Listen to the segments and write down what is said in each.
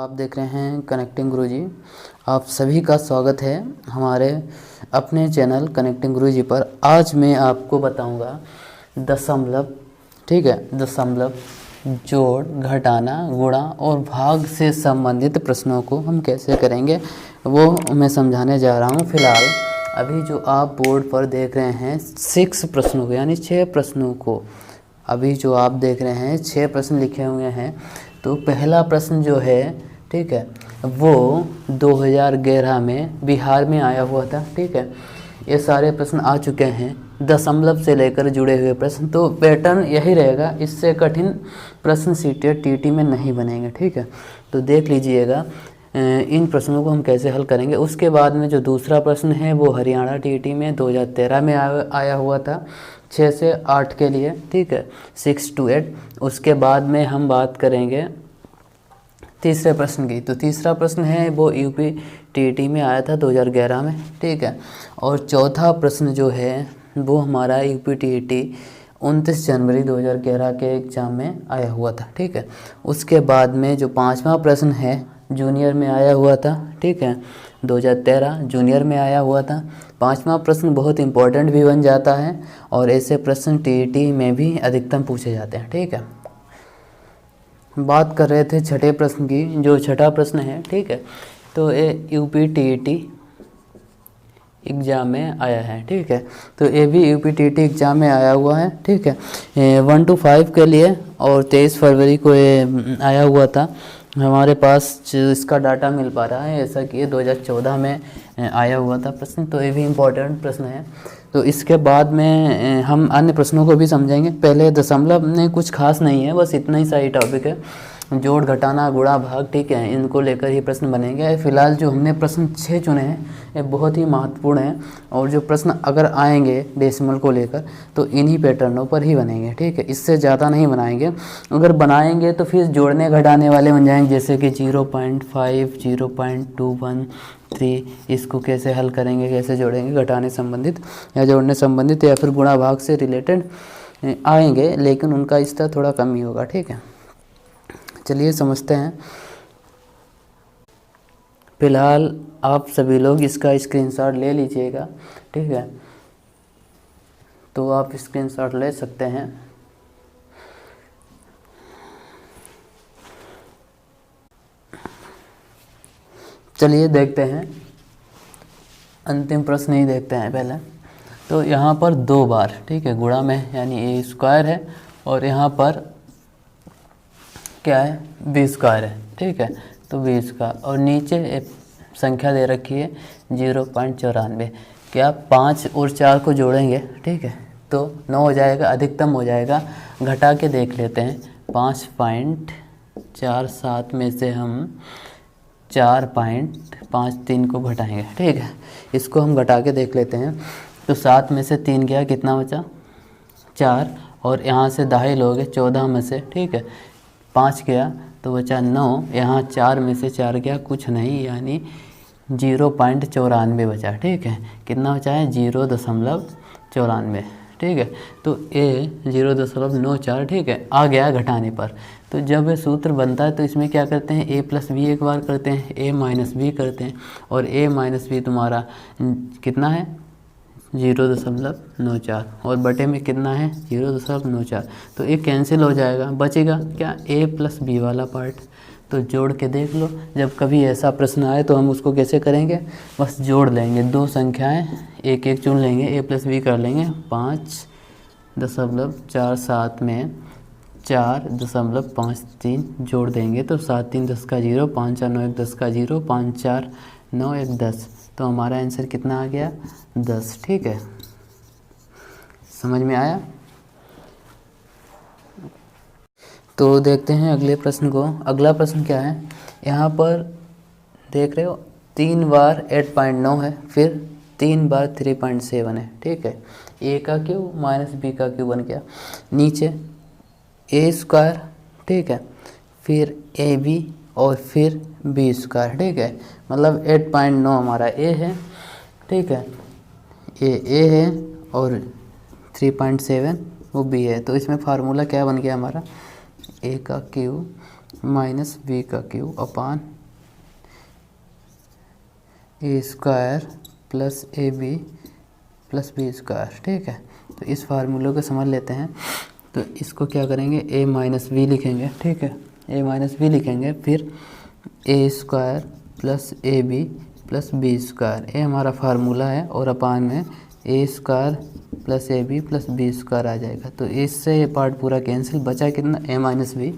आप देख रहे हैं कनेक्टिंग गुरुजी। आप सभी का स्वागत है हमारे अपने चैनल कनेक्टिंग गुरुजी पर। आज मैं आपको बताऊंगा दशमलव, ठीक है, दशमलव, जोड़, घटाना, गुणा और भाग से संबंधित प्रश्नों को हम कैसे करेंगे वो मैं समझाने जा रहा हूं। फिलहाल अभी जो आप बोर्ड पर देख रहे हैं 6 प्रश्नों को, यानी 6 प्रश्नों को अभी जो आप देख रहे हैं 6 प्रश्न लिखे हुए हैं। तो पहला प्रश्न जो है, ठीक है, वो 2011 में बिहार में आया हुआ था। ठीक है, ये सारे प्रश्न आ चुके हैं, दशमलव से लेकर जुड़े हुए प्रश्न। तो पैटर्न यही रहेगा, इससे कठिन प्रश्न सीटेट टीटी में नहीं बनेंगे। ठीक है, तो देख लीजिएगा इन प्रश्नों को हम कैसे हल करेंगे। उसके बाद में जो दूसरा प्रश्न है वो हरियाणा टीटी में 2013 में आया हुआ था 6 से 8 के लिए। ठीक है, 6 to 8। उसके बाद में हम बात करेंगे तीसरे प्रश्न की। तो तीसरा प्रश्न है वो यूपी टीटी में आया था 2011 में। ठीक है, और चौथा प्रश्न जो है वो हमारा यूपी टीटी 29 जनवरी 2011 के एग्ज़ाम में आया हुआ था। ठीक है, उसके बाद में जो पांचवा प्रश्न है जूनियर में आया हुआ था। ठीक है, 2013 जूनियर में आया हुआ था। पांचवा प्रश्न बहुत इंपॉर्टेंट भी बन जाता है और ऐसे प्रश्न टीटी में भी अधिकतम पूछे जाते हैं। ठीक है, बात कर रहे थे छठे प्रश्न की। जो छठा प्रश्न है, ठीक है, तो ये यूपी टीटी एग्ज़ाम में आया है। ठीक है, तो ये भी यूपी टीटी एग्ज़ाम में आया हुआ है। ठीक है, 1 to 5 के लिए, और 23 फरवरी को ये आया हुआ था। हमारे पास जो इसका डाटा मिल पा रहा है, ऐसा कि ये 2014 में आया हुआ था प्रश्न। तो ये भी इम्पोर्टेंट प्रश्न है। तो इसके बाद में हम अन्य प्रश्नों को भी समझेंगे। पहले दशमलव में कुछ खास नहीं है, बस इतना ही सही टॉपिक है, जोड़, घटाना, गुणा, भाग। ठीक है, इनको लेकर ही प्रश्न बनेंगे। फिलहाल जो हमने प्रश्न 6 चुने हैं ये बहुत ही महत्वपूर्ण हैं, और जो प्रश्न अगर आएंगे डेसिमल को लेकर तो इन्हीं पैटर्नों पर ही बनेंगे। ठीक है, इससे ज़्यादा नहीं बनाएंगे। अगर बनाएंगे तो फिर जोड़ने घटाने वाले बन जाएंगे, जैसे कि 0.5, 0.213। इसको कैसे हल करेंगे, कैसे जोड़ेंगे, घटाने संबंधित या जोड़ने संबंधित, या फिर गुणा भाग से रिलेटेड आएंगे, लेकिन उनका स्तर थोड़ा कम ही होगा। ठीक है, चलिए समझते हैं। फिलहाल आप सभी लोग इसका स्क्रीनशॉट ले लीजिएगा। ठीक है, तो आप स्क्रीनशॉट ले सकते हैं। चलिए देखते हैं, अंतिम प्रश्न ही देखते हैं पहले। तो यहाँ पर 2 बार, ठीक है, गुणा में, यानी ए स्क्वायर है, और यहाँ पर क्या है, बी स्क्वायर है। ठीक है, तो बी स्क्वायर, और नीचे एक संख्या दे रखी है 0.94। क्या 5 और 4 को जोड़ेंगे, ठीक है, तो 9 हो जाएगा, अधिकतम हो जाएगा। घटा के देख लेते हैं, 5.47 में से हम 4.53 को घटाएंगे। ठीक है, इसको हम घटा के देख लेते हैं। तो 7 में से 3 गया, कितना बचा, 4, और यहाँ से दाही लोगे 14 में से, ठीक है, 5 गया तो बचा 9। यहाँ 4 में से 4 गया, कुछ नहीं, यानी 0.94 बचा। ठीक है, कितना बचा है, 0.94। ठीक है, तो ए 0.94, ठीक है, आ गया घटाने पर। तो जब ये सूत्र बनता है तो इसमें क्या करते हैं, a + b एक बार करते हैं, a - b करते हैं, और a - b तुम्हारा कितना है, 0.94, और बटे में कितना है, 0.94। तो ये कैंसिल हो जाएगा, बचेगा क्या, a + b वाला पार्ट। तो जोड़ के देख लो, जब कभी ऐसा प्रश्न आए तो हम उसको कैसे करेंगे, बस जोड़ लेंगे। 2 संख्याएं एक एक चुन लेंगे, a + b कर लेंगे। 5.47 में 4.53 जोड़ देंगे तो 7 3 10 का 0, 5 4 9 1 10 का 0, 5 4 9 1 10। तो हमारा आंसर कितना आ गया, 10। ठीक है, समझ में आया। तो देखते हैं अगले प्रश्न को। अगला प्रश्न क्या है, यहाँ पर देख रहे हो 3 बार 8.9 है, फिर 3 बार 3.7 है। ठीक है, a का क्यूब माइनस b का क्यूब बन गया, नीचे a स्क्वायर, ठीक है, फिर ab और फिर b स्क्वायर। ठीक है, मतलब 8.9 हमारा a है। ठीक है, a है और 3.7 वो b है। तो इसमें फार्मूला क्या बन गया हमारा, a का क्यूब माइनस b का क्यूब अपान a square plus A B plus B square. ठीक है, तो इस फार्मूले को समझ लेते हैं। तो इसको क्या करेंगे, ए माइनस बी लिखेंगे। ठीक है, ए माइनस बी लिखेंगे, फिर A square plus A B plus B square, ये हमारा फार्मूला है, और अपान में A square plus A B plus B square आ जाएगा। तो इससे ये पार्ट पूरा कैंसिल, बचा कितना, ए माइनस बी।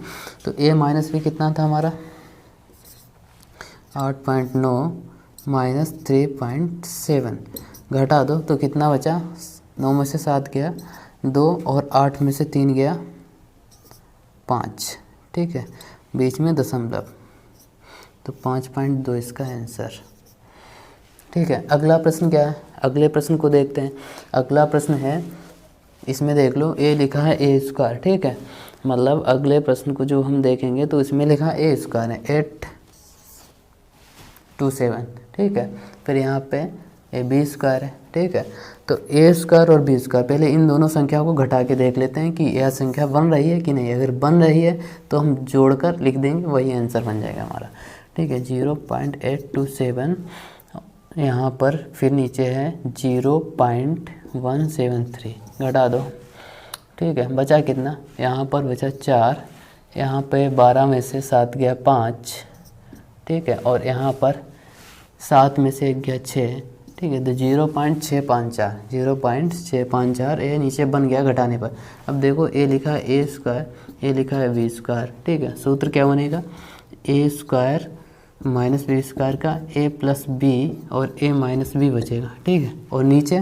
तो ए माइनस बी कितना था हमारा, 8.9 माइनस 3.7, घटा दो तो कितना बचा, 9 में से 7 गया 2 और 8 में से 3 गया 5। ठीक है, बीच में दशमलव, तो 5.2 इसका आंसर। ठीक है, अगला प्रश्न क्या है, अगले प्रश्न को देखते हैं। अगला प्रश्न है, इसमें देख लो ए लिखा है ए स्क्वायर। ठीक है, मतलब अगले प्रश्न को जो हम देखेंगे तो इसमें लिखा है ए स्क्वायर है 827। ठीक है, फिर यहाँ पे ए बी स्क्वायर है। ठीक है, तो ए स्क्वायर और बी स्क्वायर, पहले इन दोनों संख्या को घटा के देख लेते हैं कि यह संख्या बन रही है कि नहीं। अगर बन रही है तो हम जोड़कर लिख देंगे, वही आंसर बन जाएगा हमारा। ठीक है, 0.827, यहाँ पर फिर नीचे है 0.173, घटा दो। ठीक है, बचा कितना, यहाँ पर बचा 4, यहाँ पे 12 में से 7 गया 5। ठीक है, और यहाँ पर 7 में से 1 गया 6। ठीक है, तो 0.654 ये नीचे बन गया घटाने पर। अब देखो ए लिखा है ए स्क्वायर, ए लिखा है बी स्क्वायर। ठीक है, सूत्र क्या बनेगा, ए स्क्वायर माइनस बी स्क्वायर का ए प्लस बी और ए माइनस बी बचेगा। ठीक है, और नीचे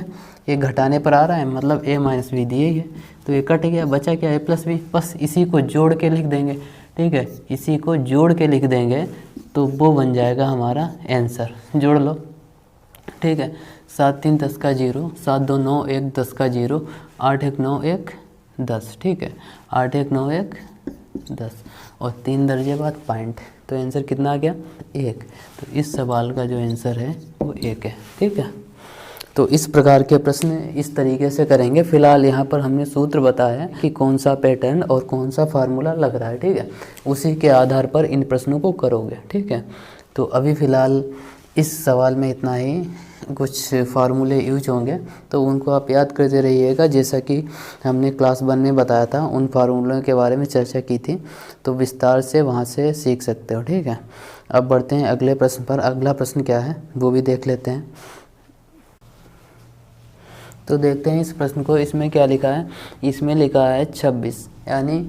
ये घटाने पर आ रहा है, मतलब ए माइनस बी दिए ही है, तो ये कट गया, बचा क्या, ए प्लस बी। बस इसी को जोड़ के लिख देंगे। ठीक है, इसी को जोड़ के लिख देंगे तो वो बन जाएगा हमारा आंसर। जोड़ लो। ठीक है, 7 3 10 का 0, 7 2 9 1 10 का 0, 8 1 9 1 10। ठीक है, 8 1 9 1 10 और 3 दर्जे बाद पॉइंट, तो आंसर कितना आ गया, 1। तो इस सवाल का जो आंसर है वो 1 है। ठीक है, तो इस प्रकार के प्रश्न इस तरीके से करेंगे। फिलहाल यहाँ पर हमने सूत्र बताया कि कौन सा पैटर्न और कौन सा फार्मूला लग रहा है। ठीक है, उसी के आधार पर इन प्रश्नों को करोगे। ठीक है, तो अभी फ़िलहाल इस सवाल में इतना ही, कुछ फार्मूले यूज होंगे तो उनको आप याद करते रहिएगा। जैसा कि हमने क्लास 1 में बताया था, उन फार्मूलों के बारे में चर्चा की थी, तो विस्तार से वहाँ से सीख सकते हो। ठीक है, अब बढ़ते हैं अगले प्रश्न पर। अगला प्रश्न क्या है वो भी देख लेते हैं। तो देखते हैं इस प्रश्न को, इसमें क्या लिखा है, इसमें लिखा है 26 यानी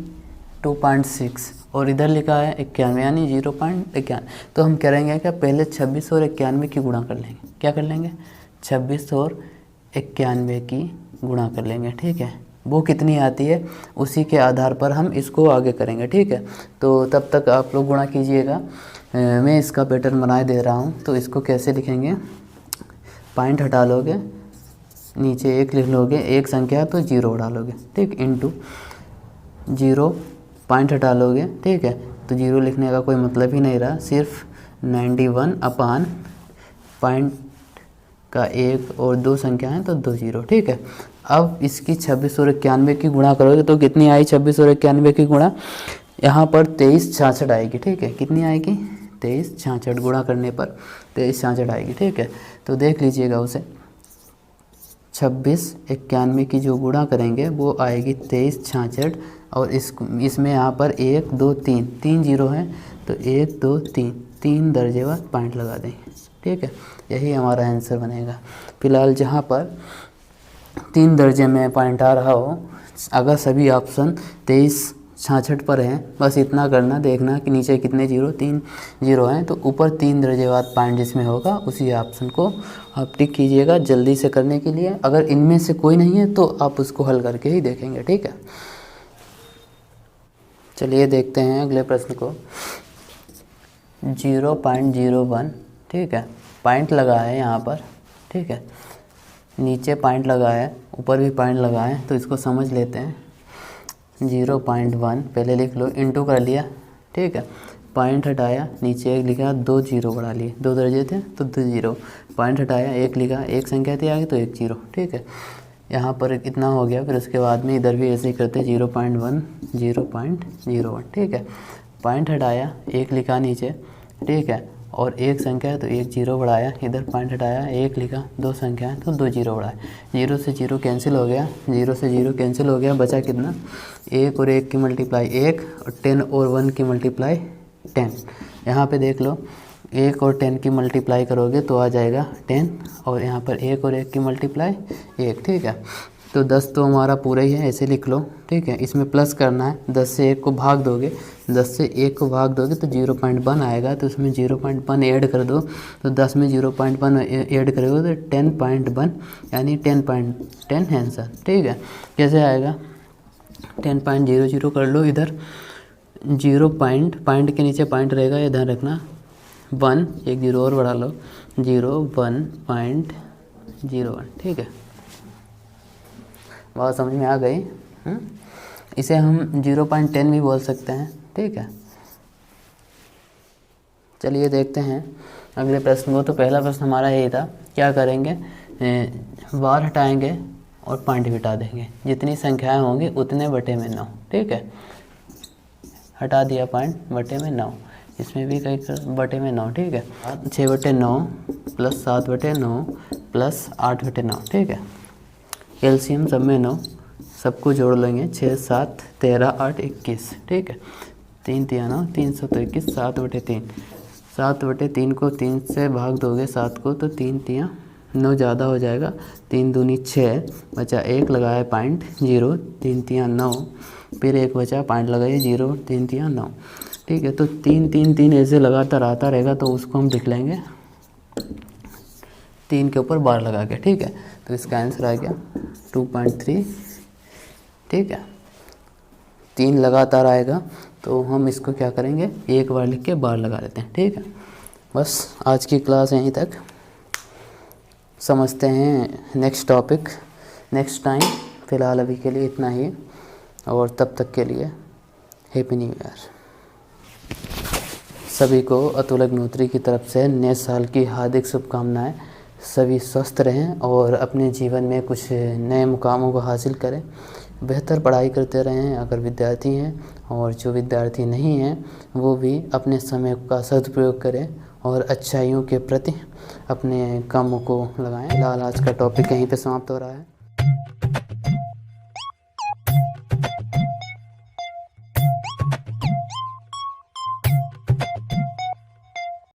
2.6 और इधर लिखा है 91 यानी 0.91। तो हम करेंगे क्या, पहले 26 और 91 की गुणा कर लेंगे। क्या कर लेंगे, 26 और 91 की गुणा कर लेंगे। ठीक है, वो कितनी आती है उसी के आधार पर हम इसको आगे करेंगे। ठीक है, तो तब तक आप लोग गुणा कीजिएगा, मैं इसका पैटर्न बनाए दे रहा हूँ। तो इसको कैसे लिखेंगे, पॉइंट हटा लोगे, नीचे 1 लिख लोगे, एक संख्या तो 0 डालोगे। ठीक, इनटू 0 पॉइंट हटा लोगे। ठीक है, तो 0 लिखने का कोई मतलब ही नहीं रहा, सिर्फ 91 अपान पॉइंट का 1 और 2 संख्या है तो 2 0। ठीक है, अब इसकी 26 और 91 की गुणा करोगे तो कितनी आई, 26 और 91 की गुणा यहाँ पर 23 66 आएगी। ठीक है, कितनी आएगी, 23 66, गुणा करने पर 23 66 आएगी। ठीक है, तो देख लीजिएगा उसे, 26 91 की जो गुणा करेंगे वो आएगी 23 66 और इसमें यहाँ पर 1 2 3 3 0 है, तो 1 2 3 3 दर्जे बाद पॉइंट लगा देंगे। ठीक है, यही हमारा आंसर बनेगा। फिलहाल जहाँ पर 3 दर्जे में पॉइंट आ रहा हो, अगर सभी ऑप्शन 23 66 पर हैं, बस इतना करना, देखना कि नीचे कितने 3 0 हैं, तो ऊपर 3 दर्जे बाद पॉइंट जिसमें होगा उसी ऑप्शन को आप टिक कीजिएगा जल्दी से करने के लिए। अगर इनमें से कोई नहीं है तो आप उसको हल करके ही देखेंगे। ठीक है, चलिए देखते हैं अगले प्रश्न को। 0.01, ठीक है, पॉइंट लगा है यहाँ पर। ठीक है, नीचे पॉइंट लगा है, ऊपर भी पॉइंट लगा है, तो इसको समझ लेते हैं। 0.1 पहले लिख लो, इनटू कर लिया। ठीक है, पॉइंट हटाया, नीचे 1 लिखा, 2 0 बढ़ा लिए, 2 दर्जे थे तो 2 0, पॉइंट हटाया, 1 लिखा, 1 संख्या थी आगे तो 1 0। ठीक है, यहाँ पर इतना हो गया, फिर उसके बाद में इधर भी ऐसे ही करते 0.1 0.01। ठीक है, पॉइंट हटाया, 1 लिखा नीचे। ठीक है, और एक संख्या है तो एक जीरो बढ़ाया, इधर पॉइंट हटाया, एक लिखा, दो संख्या है तो दो जीरो बढ़ाया, जीरो से जीरो कैंसिल हो गया, जीरो से जीरो कैंसिल हो गया, बचा कितना, एक और एक की मल्टीप्लाई एक और 10 और 1 की मल्टीप्लाई 10। यहाँ पे देख लो, एक और 10 की मल्टीप्लाई करोगे तो आ जाएगा 10, और यहाँ पर एक और एक की मल्टीप्लाई एक, ठीक है। तो 10 तो हमारा पूरा ही है, ऐसे लिख लो, ठीक है। इसमें प्लस करना है, 10 से 1 को भाग दोगे, 10 से 1 को भाग दोगे तो 0.1 आएगा, तो उसमें 0.1 ऐड कर दो, तो 10 में 0.1 ऐड करोगे तो 10.1 यानी 10.10 आंसर, ठीक है। कैसे आएगा, 10.00 कर लो, इधर 0 पॉइंट के नीचे पॉइंट रहेगा, ये ध्यान रखना, 1 एक जीरो और बढ़ा लो, 1.01, ठीक है। बात समझ में आ गई। इसे हम 0.10 भी बोल सकते हैं, ठीक है। चलिए देखते हैं अगले प्रश्न को। तो पहला प्रश्न हमारा यही था, क्या करेंगे, बार हटाएंगे और पॉइंट घटा देंगे, जितनी संख्याएं होंगी उतने बटे में 9, ठीक है। हटा दिया पॉइंट, बटे में 9, इसमें भी कई बटे में 9, ठीक है। 6/9 प्लस 7/9 प्लस 8/9, ठीक है। एलसीएम सब में 9, सबको जोड़ लेंगे, 6 7 13 8 21, ठीक है। 3 3 9 321, 7/3, 7/3 को 3 से भाग दोगे 7 को तो 3 3 9 ज़्यादा हो जाएगा, 3 दूनी 6, बचा 1 लगाया पॉइंट 0, 3 3 9, फिर 1 बचा पॉइंट लगाइए 0, 3 3 9, ठीक है। तो 3 3 3 ऐसे लगातार आता रहेगा, तो उसको हम लिख लेंगे 3 के ऊपर बार लगा के, ठीक है। तो इसका आंसर आ गया 2.3, ठीक है। 3 लगातार आएगा तो हम इसको क्या करेंगे, एक बार लिख के बार लगा लेते हैं, ठीक है। बस आज की क्लास यहीं तक, समझते हैं नेक्स्ट टॉपिक नेक्स्ट टाइम। फ़िलहाल अभी के लिए इतना ही, और तब तक के लिए हैप्पी न्यू ईयर। सभी को अतुल अग्निहोत्री की तरफ से नए साल की हार्दिक शुभकामनाएं। सभी स्वस्थ रहें और अपने जीवन में कुछ नए मुकामों को हासिल करें, बेहतर पढ़ाई करते रहें अगर विद्यार्थी हैं, और जो विद्यार्थी नहीं हैं वो भी अपने समय का सदुपयोग करें और अच्छाइयों के प्रति अपने कामों को लगाएं। फिलहाल आज का टॉपिक यहीं पे समाप्त हो रहा है।